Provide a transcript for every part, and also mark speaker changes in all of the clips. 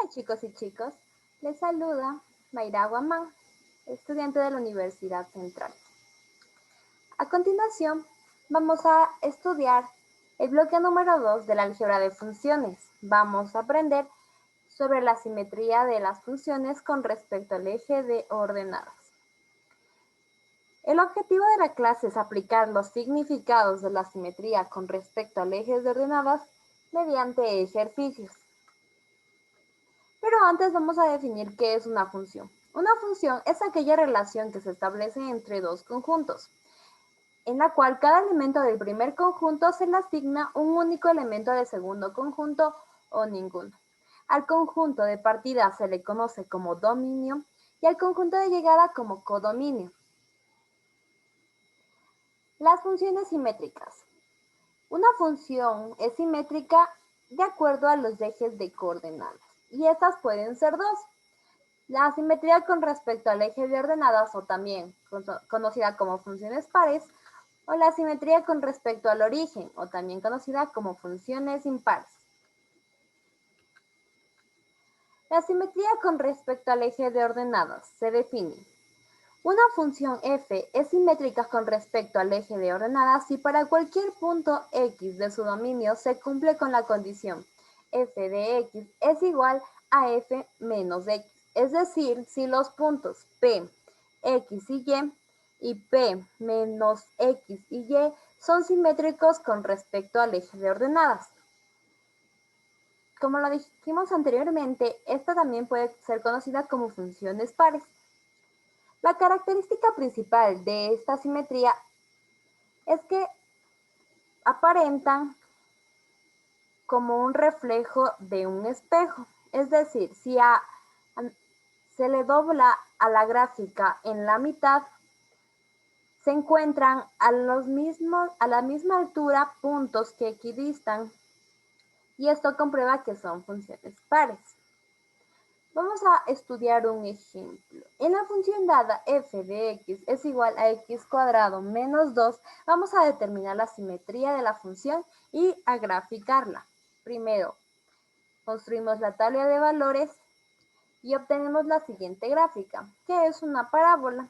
Speaker 1: Chicos y chicos, les saluda Mayra Guamán, estudiante de la Universidad Central. A continuación, vamos a estudiar el bloque número 2 de la álgebra de funciones. Vamos a aprender sobre la simetría de las funciones con respecto al eje de ordenadas. El objetivo de la clase es aplicar los significados de la simetría con respecto al eje de ordenadas mediante ejercicios. Pero antes vamos a definir qué es una función. Una función es aquella relación que se establece entre dos conjuntos, en la cual cada elemento del primer conjunto se le asigna un único elemento del segundo conjunto o ninguno. Al conjunto de partida se le conoce como dominio y al conjunto de llegada como codominio. Las funciones simétricas. Una función es simétrica de acuerdo a los ejes de coordenadas, y estas pueden ser dos. La simetría con respecto al eje de ordenadas, o también conocida como funciones pares, o la simetría con respecto al origen, o también conocida como funciones impares. La simetría con respecto al eje de ordenadas se define. Una función f es simétrica con respecto al eje de ordenadas si para cualquier punto x de su dominio se cumple con la condición f de x es igual a f menos x. Es decir, si los puntos P, X y P menos X y Y son simétricos con respecto al eje de ordenadas. Como lo dijimos anteriormente, esta también puede ser conocida como funciones pares. La característica principal de esta simetría es que aparentan como un reflejo de un espejo. Es decir, si se le dobla a la gráfica en la mitad, se encuentran a la misma altura puntos que equidistan, y esto comprueba que son funciones pares. Vamos a estudiar un ejemplo. En la función dada f de x es igual a x cuadrado menos 2, vamos a determinar la simetría de la función y a graficarla. Primero, construimos la tabla de valores y obtenemos la siguiente gráfica, que es una parábola,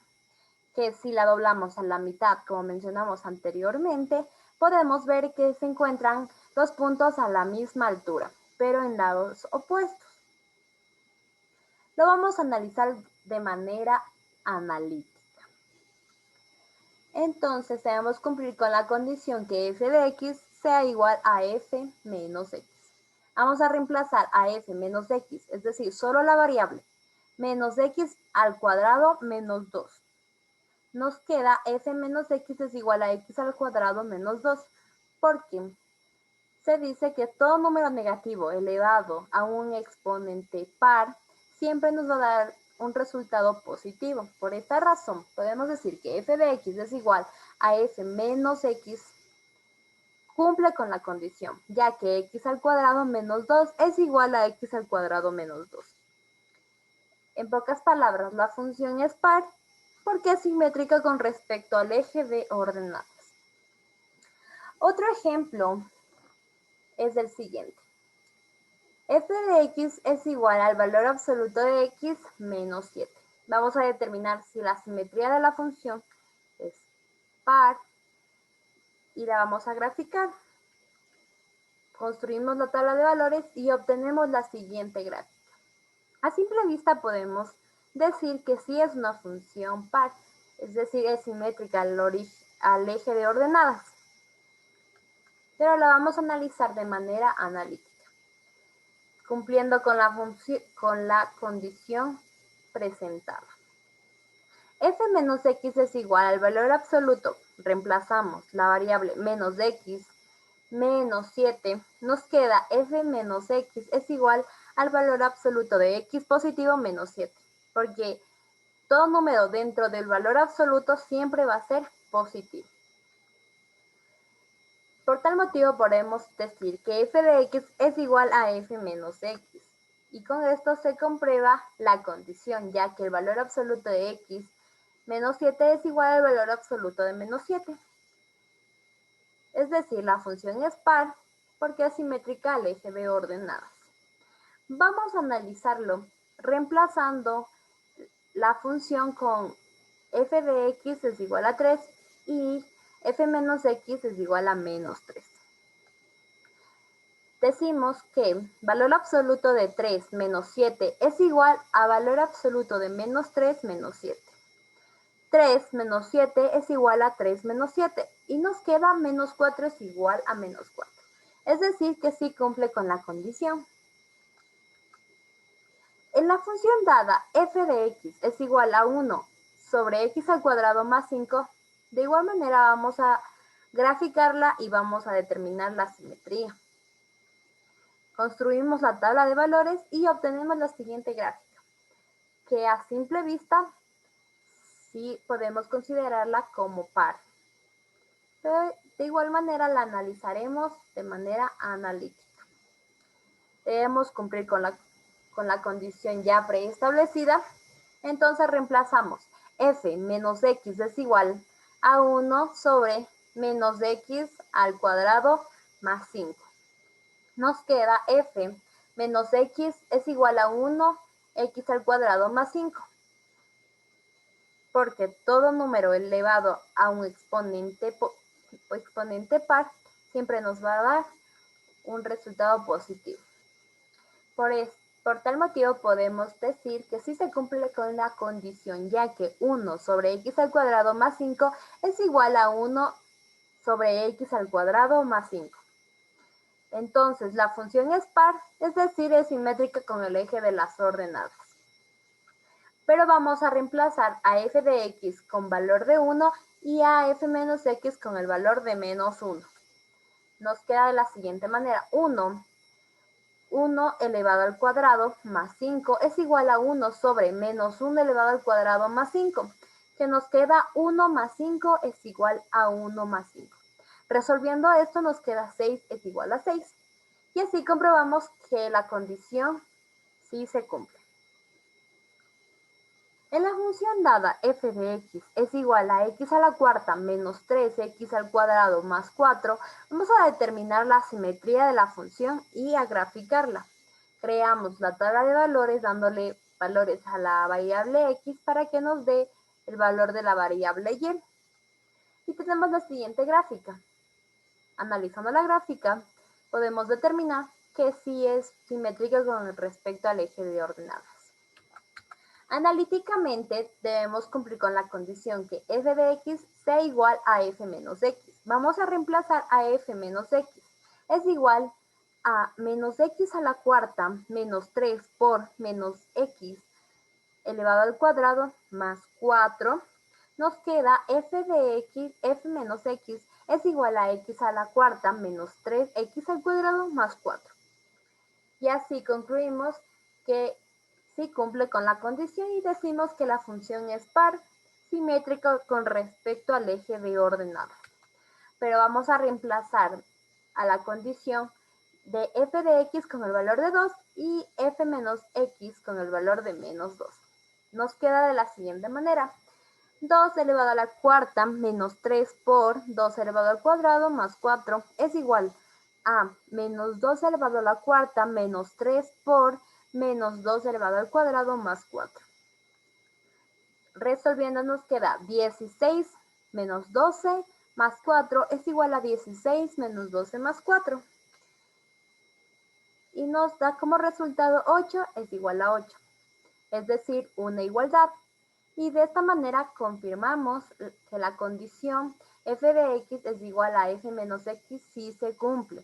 Speaker 1: que si la doblamos a la mitad, como mencionamos anteriormente, podemos ver que se encuentran los puntos a la misma altura, pero en lados opuestos. Lo vamos a analizar de manera analítica. Entonces debemos cumplir con la condición que f de x sea igual a f menos x. Vamos a reemplazar a f menos x, es decir, solo la variable, menos x al cuadrado menos 2. Nos queda f menos x es igual a x al cuadrado menos 2, porque se dice que todo número negativo elevado a un exponente par siempre nos va a dar un resultado positivo. Por esta razón, podemos decir que f de x es igual a f menos x cumple con la condición, ya que x al cuadrado menos 2 es igual a x al cuadrado menos 2. En pocas palabras, la función es par porque es simétrica con respecto al eje de ordenadas. Otro ejemplo es el siguiente. F de x es igual al valor absoluto de x menos 7. Vamos a determinar si la simetría de la función es par y la vamos a graficar. Construimos la tabla de valores y obtenemos la siguiente gráfica. A simple vista podemos decir que sí es una función par, es decir, es simétrica al eje de ordenadas, pero la vamos a analizar de manera analítica, cumpliendo con la condición presentada. F menos x es igual al valor absoluto, reemplazamos la variable menos x menos 7, nos queda f menos x es igual al valor absoluto de x positivo menos 7, porque todo número dentro del valor absoluto siempre va a ser positivo. Por tal motivo podemos decir que f de x es igual a f menos x, y con esto se comprueba la condición, ya que el valor absoluto de x menos 7 es igual al valor absoluto de menos 7. Es decir, la función es par porque es simétrica al eje de ordenadas. Vamos a analizarlo reemplazando la función con f de x es igual a 3 y f menos x es igual a menos 3. Decimos que valor absoluto de 3 menos 7 es igual a valor absoluto de menos 3 menos 7. 3 menos 7 es igual a 3 menos 7 y nos queda menos 4 es igual a menos 4. Es decir, que sí cumple con la condición. En la función dada f de x es igual a 1 sobre x al cuadrado más 5, de igual manera vamos a graficarla y vamos a determinar la simetría. Construimos la tabla de valores y obtenemos la siguiente gráfica, que a simple vista sí podemos considerarla como par. Pero de igual manera la analizaremos de manera analítica. Debemos cumplir con la condición ya preestablecida. Entonces reemplazamos f menos x es igual a 1 sobre menos x al cuadrado más 5. Nos queda f menos x es igual a 1 x al cuadrado más 5. Porque todo número elevado a un exponente par siempre nos va a dar un resultado positivo. Por tal motivo podemos decir que sí se cumple con la condición, ya que 1 sobre x al cuadrado más 5 es igual a 1 sobre x al cuadrado más 5. Entonces la función es par, es decir, es simétrica con el eje de las ordenadas. Pero vamos a reemplazar a f de x con valor de 1 y a f menos x con el valor de menos 1. Nos queda de la siguiente manera, 1 elevado al cuadrado más 5 es igual a 1 sobre menos 1 elevado al cuadrado más 5, que nos queda 1 más 5 es igual a 1 más 5. Resolviendo esto nos queda 6 es igual a 6. Y así comprobamos que la condición sí se cumple. En la función dada f de x es igual a x a la cuarta menos 3x al cuadrado más 4, vamos a determinar la simetría de la función y a graficarla. Creamos la tabla de valores dándole valores a la variable x para que nos dé el valor de la variable y. Y tenemos la siguiente gráfica. Analizando la gráfica, podemos determinar que sí es simétrica con respecto al eje de ordenadas. Analíticamente debemos cumplir con la condición que f de x sea igual a f menos x. Vamos a reemplazar a f menos x. Es igual a menos x a la cuarta menos 3 por menos x elevado al cuadrado más 4. Nos queda f de x, f menos x es igual a x a la cuarta menos 3x al cuadrado más 4. Y así concluimos que sí cumple con la condición y decimos que la función es par, simétrica con respecto al eje de ordenadas. Pero vamos a reemplazar a la condición de f de x con el valor de 2 y f menos x con el valor de menos 2. Nos queda de la siguiente manera. 2 elevado a la cuarta menos 3 por 2 elevado al cuadrado más 4 es igual a menos 2 elevado a la cuarta menos 3 por menos 2 elevado al cuadrado más 4. Resolviendo nos queda 16 menos 12 más 4 es igual a 16 menos 12 más 4. Y nos da como resultado 8 es igual a 8. Es decir, una igualdad. Y de esta manera confirmamos que la condición f de x es igual a f menos x sí se cumple.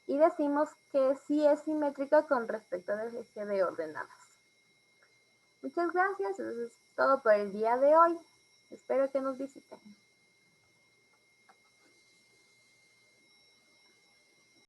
Speaker 1: Y decimos que sí es simétrica con respecto al eje de ordenadas. Muchas gracias, eso es todo por el día de hoy. Espero que nos visiten.